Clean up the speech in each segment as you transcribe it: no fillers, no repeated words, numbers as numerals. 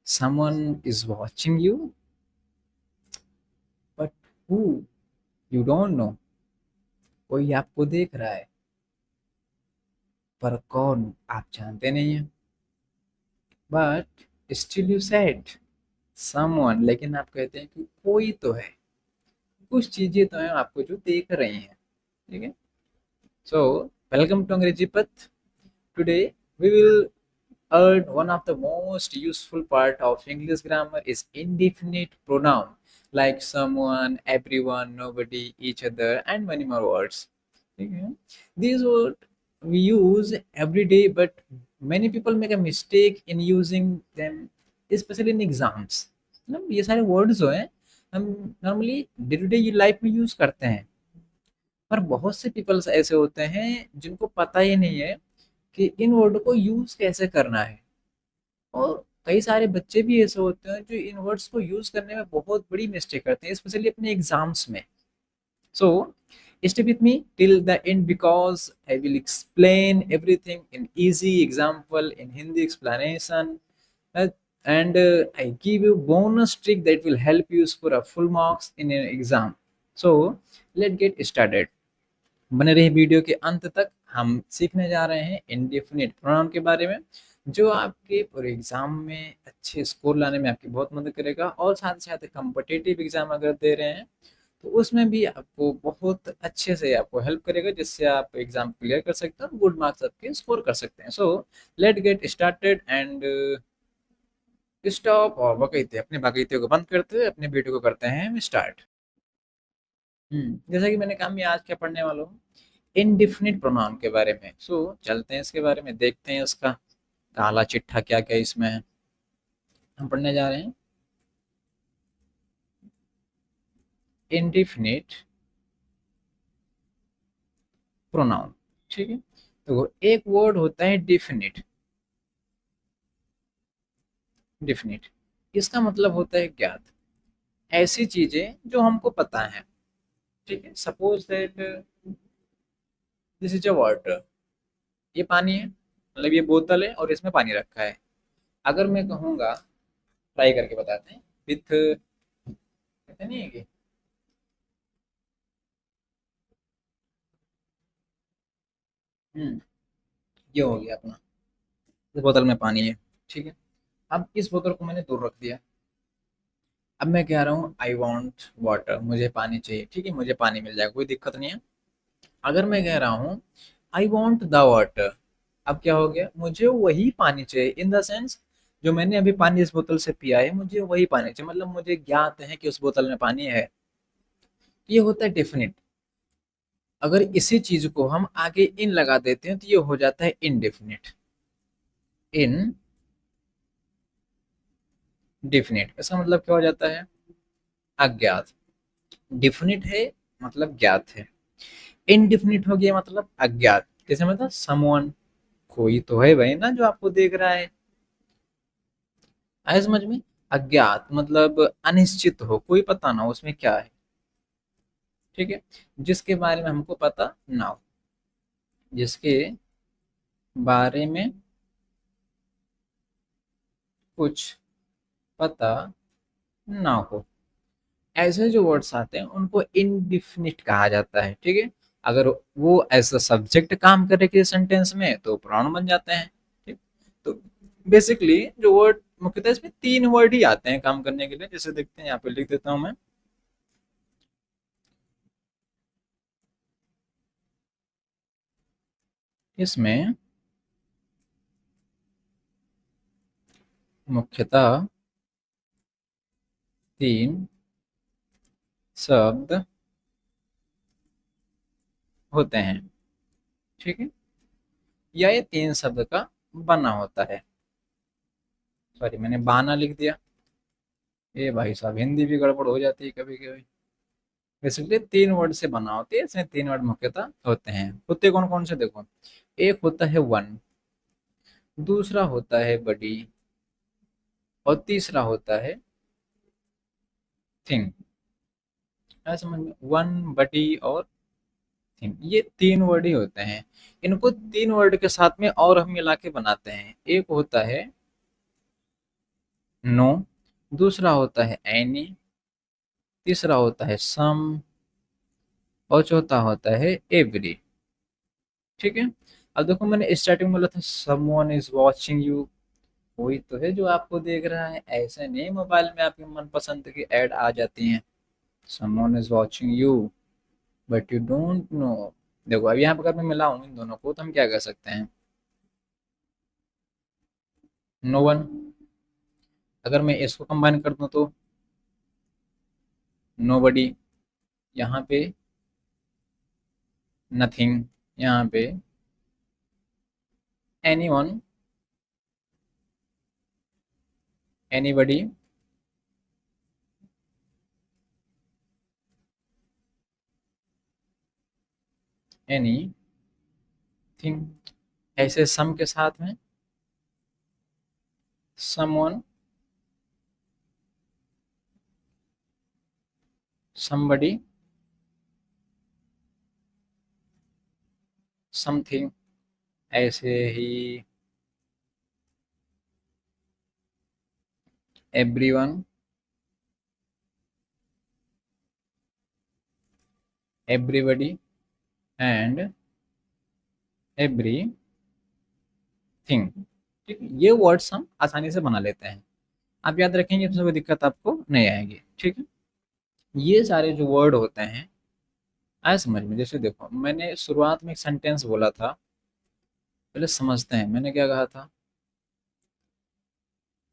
Someone is watching you, but who? You don't know. कोई आपको देख रहा है, पर कौन आप जानते नहीं हैं। But still you said someone, लेकिन आप कहते हैं कि कोई तो है, कुछ चीजें तो हैं आपको जो देख रही हैं। ठीक है। So welcome to Angrezi Path. Today we will learn one of the most useful part of English grammar is indefinite pronoun like someone, everyone, nobody, each other, and many more words. Okay. These words we use every day, but many people make a mistake in using them, especially in exams. ना ये सारे words जो हैं हम normally day to day life में use करते हैं, पर बहुत से पीपल्स ऐसे होते हैं जिनको पता ही नहीं है कि इन वर्ड को यूज कैसे करना है। और कई सारे बच्चे भी ऐसे होते हैं जो इन वर्ड्स को यूज करने में बहुत बड़ी मिस्टेक करते हैं, स्पेशली अपने एग्जाम्स में। सो stay with me till the end because I will explain everything in easy example in Hindi explanation, uh, and I give you bonus trick that will help you score a full marks in an exam. So let's get started. बने रहिए video के अंत तक। हम सीखने जा रहे हैं इंडेफिनिट प्रोनाउन के बारे में, जो आपके पूरे एग्जाम में अच्छे स्कोर लाने में आपकी बहुत मदद करेगा, और साथ ही साथ कम्पिटिटिव एग्जाम अगर दे रहे हैं तो उसमें भी आपको बहुत अच्छे से आपको हेल्प करेगा, जिससे आप एग्जाम क्लियर कर सकते हैं और गुड मार्क्स आपके स्कोर कर सकते हैं। So let get started and stop और बकैते अपने बकैते को बंद करते हुए अपने वीडियो को करते हैं स्टार्ट। जैसा कि मैंने कहा, मैं आज क्या पढ़ने वाला हूँ, इनडिफिनिट प्रोनाउन के बारे में। सो चलते हैं इसके बारे में, देखते हैं उसका काला चिट्ठा क्या क्या इसमें है। हम पढ़ने जा रहे हैं इनडिफिनिट प्रोनाउन। ठीक है। तो एक वर्ड होता है डिफिनिट। डिफिनिट इसका मतलब होता है ज्ञात, ऐसी चीजें जो हमको पता है। ठीक है। Suppose that this is a water, ये पानी है, मतलब ये बोतल है और इसमें पानी रखा है। अगर मैं कहूँगा, ट्राई करके बताते हैं विथ, कहते नहीं है कि हम्म ये हो गया अपना, इस बोतल में पानी है। ठीक है। अब इस बोतल को मैंने दूर रख दिया। अब मैं कह रहा हूँ आई वॉन्ट वाटर, मुझे पानी चाहिए। ठीक है, मुझे पानी मिल जाएगा, कोई दिक्कत नहीं है। अगर मैं कह रहा हूँ आई वॉन्ट द वाटर, अब क्या हो गया, मुझे वही पानी चाहिए। इन द सेंस जो मैंने अभी पानी इस बोतल से पिया है, मुझे वही पानी चाहिए, मतलब मुझे ज्ञात है कि उस बोतल में पानी है। ये होता है डेफिनेट। अगर इसी चीज को हम आगे इन लगा देते हैं तो ये हो जाता है इनडेफिनेट। इन डिफिनिट इसका मतलब क्या हो जाता है, अज्ञात। डिफिनिट है मतलब ज्ञात है, इनडिफिनिट हो गया मतलब अज्ञात। जैसे मतलब समवन, कोई तो है भाई ना जो आपको देख रहा है। आए समझ में। अज्ञात मतलब अनिश्चित हो, कोई पता ना हो उसमें क्या है। ठीक है। जिसके बारे में हमको पता ना हो, जिसके बारे में कुछ पता ना हो, ऐसे जो वर्ड्स आते हैं उनको इनडिफिनिट कहा जाता है। ठीक है। अगर वो एज अ सब्जेक्ट काम करे किसी सेंटेंस में तो प्रोनाउन बन जाते हैं। ठीक। तो बेसिकली जो वर्ड मुख्यतः इसमें तीन वर्ड ही आते हैं काम करने के लिए। जैसे देखते हैं, यहाँ पे लिख देता हूँ मैं। इसमें मुख्यतः तीन शब्द होते हैं। ठीक है। या ये तीन शब्द का बना होता है। सॉरी, मैंने बाना लिख दिया। ये भाई साहब हिंदी भी गड़बड़ हो जाती है कभी कभी। बेसिकली तीन वर्ड से बना होती है, इसमें तीन वर्ड मुख्यतः होते हैं। होते कौन कौन से देखो, एक होता है वन, दूसरा होता है बडी, और तीसरा होता है थिंग। समझ में, वन, बडी और थिंग, ये तीन वर्ड ही होते हैं। इनको तीन वर्ड के साथ में और हम मिला के बनाते हैं। एक होता है नो, दूसरा होता है एनी, तीसरा होता है सम, और चौथा होता है एवरी। ठीक है। अब देखो मैंने स्टार्टिंग में बोला था समवन इज वॉचिंग यू, कोई तो है जो आपको देख रहा है। ऐसे नहीं मोबाइल में आपकी मनपसंद की ऐड आ जाती हैं, someone is watching you but you don't know. देखो अब यहाँ पर अगर मैं मिलाऊं इन दोनों को तो हम क्या कह सकते हैं, नो वन। अगर मैं इसको कंबाइन कर दूं तो नो बडी, यहाँ पे नथिंग, यहाँ पे एनी वन, एनी बडी, एनी थिंग। ऐसे सम के साथ में समवन, समबडी, समथिंग। ऐसे ही एवरीवन, एवरीबडी एंड एवरीथिंग। ठीक है? ये वर्ड्स हम आसानी से बना लेते हैं। आप याद रखेंगे तो कोई दिक्कत आपको नहीं आएगी। ठीक है। ये सारे जो वर्ड होते हैं आए समझ में। जैसे देखो मैंने शुरुआत में एक सेंटेंस बोला था, पहले समझते हैं मैंने क्या कहा था।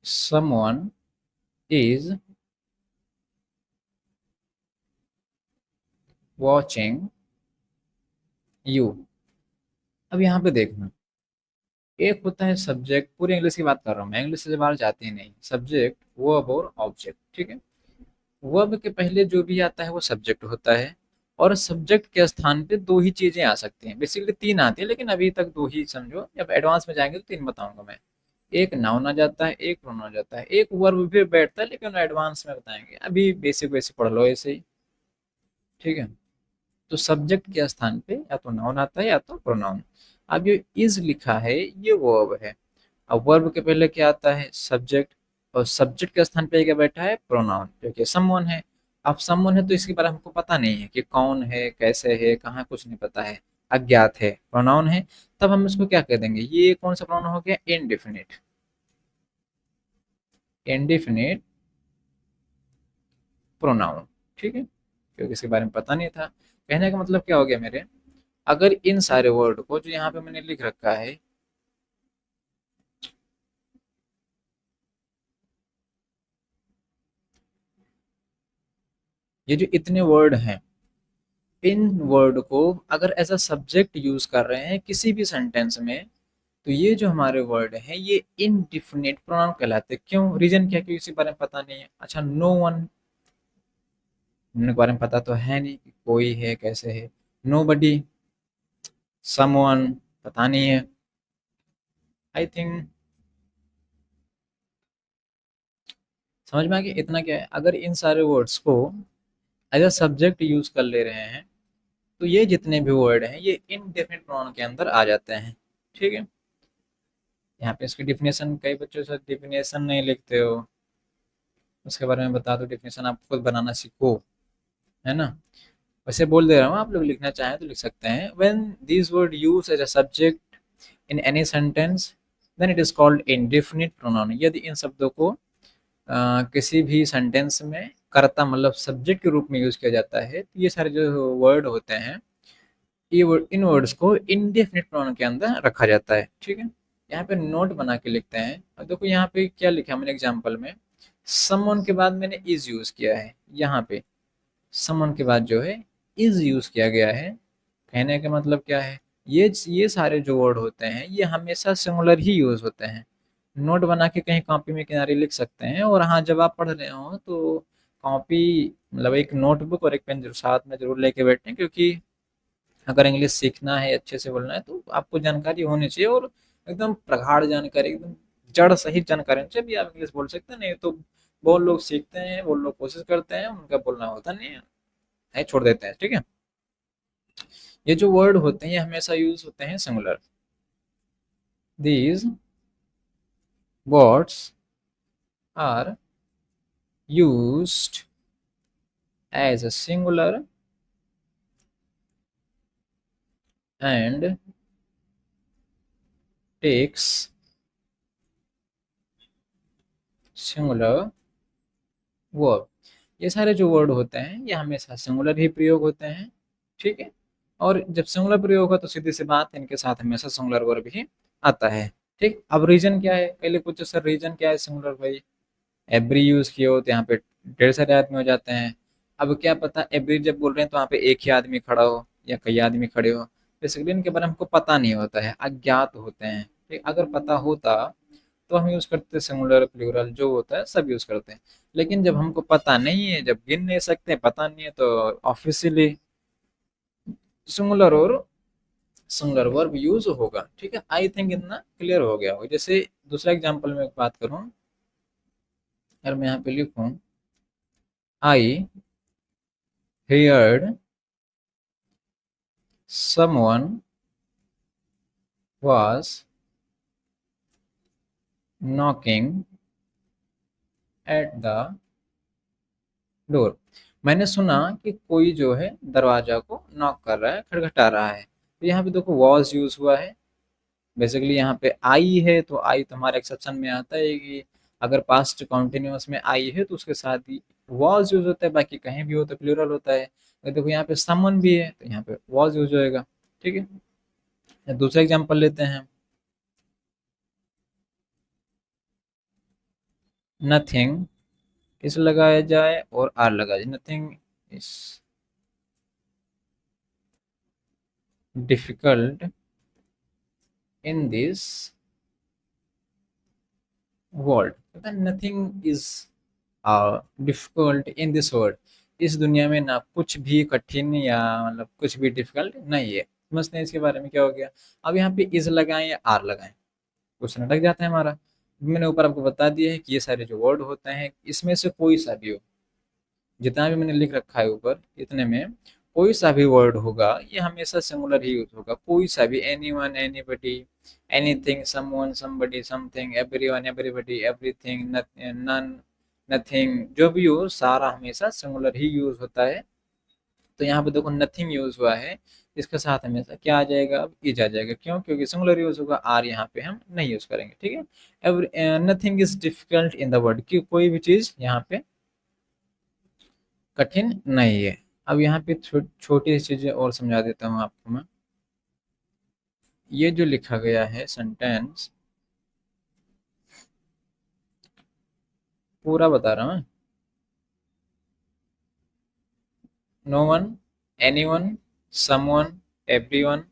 Someone is watching you. अब यहाँ पे देखना, एक होता है सब्जेक्ट, पूरी इंग्लिश की बात कर रहा हूँ मैं, इंग्लिश से बाहर जाती ही नहीं। सब्जेक्ट, वर्ब और ऑब्जेक्ट। ठीक है। वर्ब के पहले जो भी आता है वो सब्जेक्ट होता है, और सब्जेक्ट के स्थान पे दो ही चीजें आ सकती हैं। बेसिकली तीन आती है लेकिन अभी तक दो ही समझो, जब एडवांस में जाएंगे तो तीन बताऊंगा मैं। एक नाउन आ जाता है, एक प्रोनाउन आ जाता है, एक वर्ब भी बैठता है लेकिन एडवांस में बताएंगे, अभी बेसिक बेसिक पढ़ लो ऐसे ही। ठीक है। तो सब्जेक्ट के स्थान पे या तो नाउन आता है या तो प्रोनाउन। अब ये इज लिखा है ये वर्ब है। अब वर्ब के पहले क्या आता है, सब्जेक्ट, और सब्जेक्ट के स्थान पे क्या बैठा है, प्रोनाउन, जो कि समवन है। अब समवन है तो इसके बारे में हमको पता नहीं है कि कौन है, कैसे है, कहाँ, कुछ नहीं पता है, अज्ञात है। प्रोनाउन है, तब हम इसको क्या कह देंगे, ये कौन सा प्रोनाउन हो गया, इनडेफिनिट। Indefinite pronoun. ठीक है। क्योंकि इसके बारे में पता नहीं था। कहने का मतलब क्या हो गया मेरे, अगर इन सारे वर्ड को जो यहाँ पे मैंने लिख रखा है, ये जो इतने वर्ड हैं, इन वर्ड को अगर एज अ सब्जेक्ट यूज कर रहे हैं किसी भी सेंटेंस में, तो ये जो हमारे वर्ड हैं ये इनडिफिनिट प्रोनाउन कहलाते हैं। क्यों, रीजन क्या, क्योंकि इसी बारे में पता नहीं है। अच्छा, नो वन, के बारे में पता तो है नहीं कि कोई है, कैसे है। नो बडी, समवन, पता नहीं है। आई थिंक समझ में आ गया। इतना क्या है, अगर इन सारे वर्ड्स को एज अ सब्जेक्ट यूज कर ले रहे हैं तो ये जितने भी वर्ड हैं ये इनडेफिनिट प्रोनाउन के अंदर आ जाते हैं। ठीक है। यहाँ पे इसकी डिफिनेशन, कई बच्चों से डिफिनेशन नहीं लिखते हो, उसके बारे में बता दो। डिफिनेशन आप खुद बनाना सीखो, है ना। वैसे बोल दे रहा हूँ, आप लोग लिखना चाहें तो लिख सकते हैं। When this word use as a subject in any sentence then it is called indefinite pronoun. यदि इन शब्दों को किसी भी सेंटेंस में कर्ता मतलब सब्जेक्ट के रूप में यूज किया जाता है तो ये सारे जो वर्ड होते हैं, ये इन वर्ड्स को इंडेफिनिट प्रोनाउन के अंदर रखा जाता है। ठीक है। यहाँ पे नोट बना के लिखते हैं। और देखो यहाँ पे क्या लिखा है मैंने एग्जाम्पल में, समवन के बाद मैंने इज यूज किया है। यहाँ पे समवन के बाद जो है इज यूज किया गया है। कहने का मतलब क्या है, ये सारे जो वर्ड होते हैं ये हमेशा सिंगुलर ही यूज होते हैं। नोट बना के कहीं कॉपी में किनारे लिख सकते हैं, और हाँ जब आप पढ़ रहे हो तो कॉपी मतलब एक नोटबुक और एक पेन जरूर साथ में जरूर लेके बैठें, क्योंकि अगर इंग्लिश सीखना है, अच्छे से बोलना है, तो आपको जानकारी होनी चाहिए, और एकदम प्रगाढ़ जानकारी, एकदम जड़ सहित जानकारी होनी चाहिए, अभी आप इंग्लिश बोल सकते हैं। नहीं तो बहुत लोग सीखते हैं, बहुत लोग कोशिश करते हैं, उनका बोलना होता नहीं है, छोड़ देते हैं। ठीक है। ये जो वर्ड होते हैं ये हमेशा यूज होते हैं singular. These words are used as a singular and takes singular verb. ये सारे जो वर्ड होते हैं ये हमेशा सिंगुलर ही प्रयोग होते हैं, ठीक है। और जब सिंगुलर प्रयोग होगा तो सीधी सी बात है, इनके साथ हमेशा सिंगुलर वर्ब ही आता है, ठीक। अब रीजन क्या है, पहले पूछो सर रीजन क्या है सिंगुलर, भाई एवरी यूज किए हो तो यहाँ पे ढेर सारे आदमी हो जाते हैं। अब क्या पता एवरी जब बोल रहे हैं तो वहाँ पे एक ही आदमी खड़ा हो या कई आदमी खड़े हो, बेसिकली इनके बारे में हमको पता नहीं होता है, अज्ञात होते हैं, ठीक। अगर पता होता तो हम यूज़ करते सिंगुलर प्लूरल जो होता है सब यूज़ करते हैं। लेकिन जब हमको पता नहीं है, जब गिन नहीं सकते, पता नहीं है, तो ऑब्वियसली सिंगुलर और सिंगुलर वर्ब यूज होगा, ठीक है। आई थिंक इतना क्लियर हो गया होगा। जैसे दूसरा एग्जांपल में एक बात करूं, अगर मैं यहाँ पे लिखूं आई heard someone was knocking at the door, मैंने सुना कि कोई जो है दरवाजा को नॉक कर रहा है, खटखटा रहा है। तो यहाँ पे देखो वॉज यूज हुआ है, बेसिकली यहाँ पे आई है तो आई तो हमारे एक्सेप्शन में आता है कि अगर पास्ट कॉन्टिन्यूअस में आई है तो उसके साथ ही वॉज यूज होता है, बाकी कहीं भी हो तो प्लूरल होता है। अगर देखो यहाँ पे समवन भी है तो यहाँ पे वॉज यूज होएगा, ठीक है। दूसरा एग्जांपल लेते हैं, नथिंग इस लगाया जाए और आर लगाया जाए, nothing is difficult in this world, nothing is difficult in this world, इस दुनिया में ना कुछ भी कठिन या मतलब कुछ भी डिफिकल्ट नहीं है। समझते हैं इसके बारे में क्या हो गया। अब यहाँ पे इज लगाएं या आर लगाएं, क्वेश्चन अटक जाता है हमारा। मैंने ऊपर आपको बता दिया है कि ये सारे जो वर्ड होते हैं इसमें से कोई सा भी हो, जितना भी मैंने लिख रखा है ऊपर इतने में कोई सा भी वर्ड होगा ये हमेशा सिंगुलर ही यूज होगा, कोई सा भी, anyone anybody anything someone somebody something everyone everybody everything none nothing, जो भी हो सारा हमेशा सिंगुलर ही यूज होता है। तो यहाँ पे देखो नथिंग यूज हुआ है, इसके साथ हमेशा क्या आ जाएगा, अब इज आ जाएगा, क्यों, क्योंकि सिंगुलर यूज होगा, आर यहाँ पे हम नहीं यूज करेंगे, ठीक है। Every nothing is difficult in the world, कि कोई भी चीज यहाँ पे कठिन नहीं है। अब यहाँ पे छोटी सी चीजें और समझा देता हूँ आपको मैं। ये जो लिखा गया है सेंटेंस पूरा बता रहा हूँ। No one, any one, someone, everyone,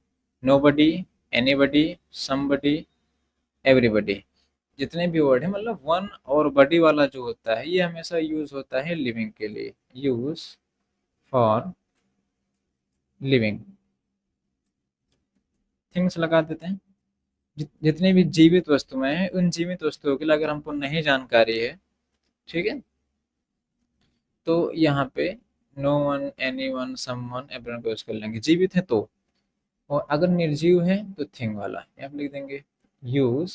nobody, anybody, somebody, everybody, जितने भी वर्ड है मतलब वन और बडी वाला जो होता है ये हमेशा यूज होता है लिविंग के लिए, यूज फॉर लिविंग। थिंग्स लगा देते हैं, जितनी भी जीवित वस्तुएं हैं उन जीवित वस्तुओं के लिए अगर हमको नहीं जानकारी है, ठीक है, तो यहाँ पे नो वन, एनी वन, सम वन, एवरीवन को यूज कर लेंगे जीवित है तो। और अगर निर्जीव है तो थिंग वाला यहाँ पे लिख देंगे, यूज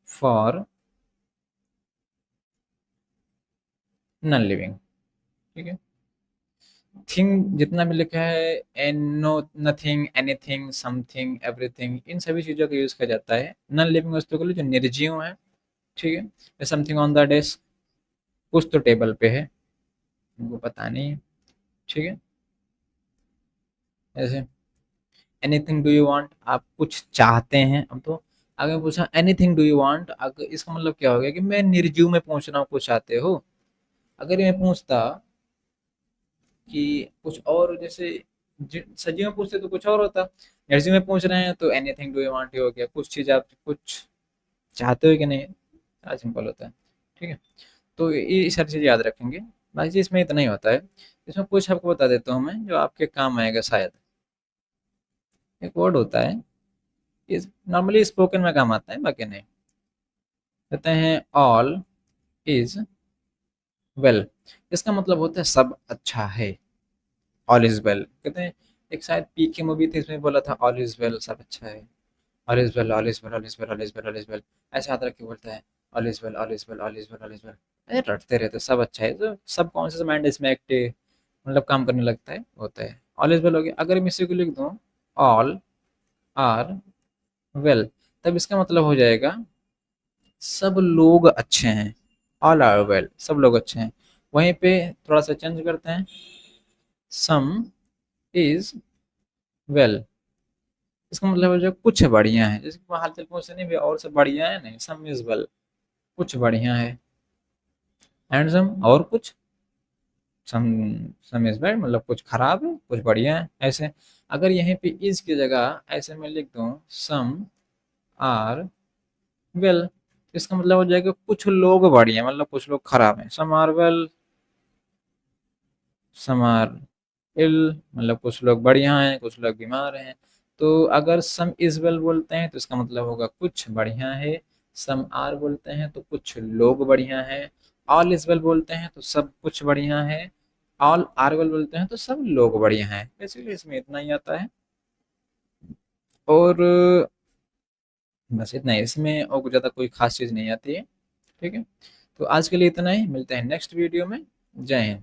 फॉर नॉन लिविंग, ठीक है। थिंग जितना भी लिखा है, an no, nothing, anything, something, everything, इन सभी चीज़ों का यूज किया जाता है नॉन लिविंग वस्तुओं के लिए जो निर्जीव है, ठीक है। समथिंग ऑन द डेस्क, कुछ तो टेबल पे है, उनको पता नहीं है, ठीक है। ऐसे एनीथिंग डू यू वांट, आप कुछ चाहते हैं। अब तो अगर पूछा एनीथिंग डू यू वांट, अगर इसका मतलब क्या हो गया कि मैं निर्जीव में पूछ रहा हूँ कुछ चाहते हो। अगर मैं पूछता कि कुछ और, जैसे सजीव में पूछते तो कुछ और होता, निर्जीव में पूछ रहे हैं तो एनीथिंग डू यू वांट ही हो गया, कुछ चीज आप कुछ चाहते हो कि नहीं, बड़ा सिंपल होता है, ठीक है। तो ये सारी चीज़ याद रखेंगे। बाकी इसमें इतना ही होता है। इसमें कुछ आपको बता देता हूँ मैं जो आपके काम आएगा शायद। एक वर्ड होता है, ये नॉर्मली स्पोकन में काम आता है, बाकी नहीं। कहते हैं ऑल इज वेल, इसका मतलब होता है सब अच्छा है, ऑल इज वेल। कहते हैं एक शायद पी की मूवी थी, इसमें बोला था ऑल इज वेल, सब अच्छा है, all is well, all is well, all is well, all is well, all is well, ऐसे हाथ रख के बोलता है all is well, all is well, all is well, all is well. अरे रटते रहते, सब अच्छा है, तो सब कॉन्शियस माइंड इसमें एक्टिव मतलब काम करने लगता है, होता है। ऑल इज वेल हो गया। अगर मैं इसी को लिख दूं ऑल आर वेल, तब इसका मतलब हो जाएगा सब लोग अच्छे हैं। ऑल आर वेल, सब लोग अच्छे हैं। वहीं पे थोड़ा सा चेंज करते हैं, सम इज वेल, इसका मतलब है जो कुछ बढ़िया है, जैसे कि हाल चाल पूछते नहीं भी और सब बढ़िया है, नहीं, सम इज वेल, कुछ बढ़िया है। एंड सम, और कुछ, सम, सम इज बैड मतलब कुछ खराब है, कुछ बढ़िया है, ऐसे। अगर यहीं पे इज की जगह ऐसे मैं लिख दूं सम आर वेल, इसका मतलब हो जाएगा कुछ लोग बढ़िया मतलब कुछ लोग खराब हैं। Some are well, some are ill, मतलब कुछ लोग बढ़िया हैं, कुछ लोग बीमार हैं। तो अगर सम इज वेल बोलते हैं तो इसका मतलब होगा कुछ बढ़िया है। सम आर बोलते हैं तो कुछ लोग बढ़िया हैं। ऑल इज वेल बोलते हैं तो सब कुछ बढ़िया है। ऑल आर वेल बोलते हैं तो सब लोग बढ़िया हैं। बेसिकली इसमें इतना ही आता है। और बस इतना ही, इसमें और कुछ ज़्यादा कोई खास चीज़ नहीं आती है। ठीक है, तो आज के लिए इतना ही, मिलते हैं नेक्स्ट वीडियो में। जय हिंद।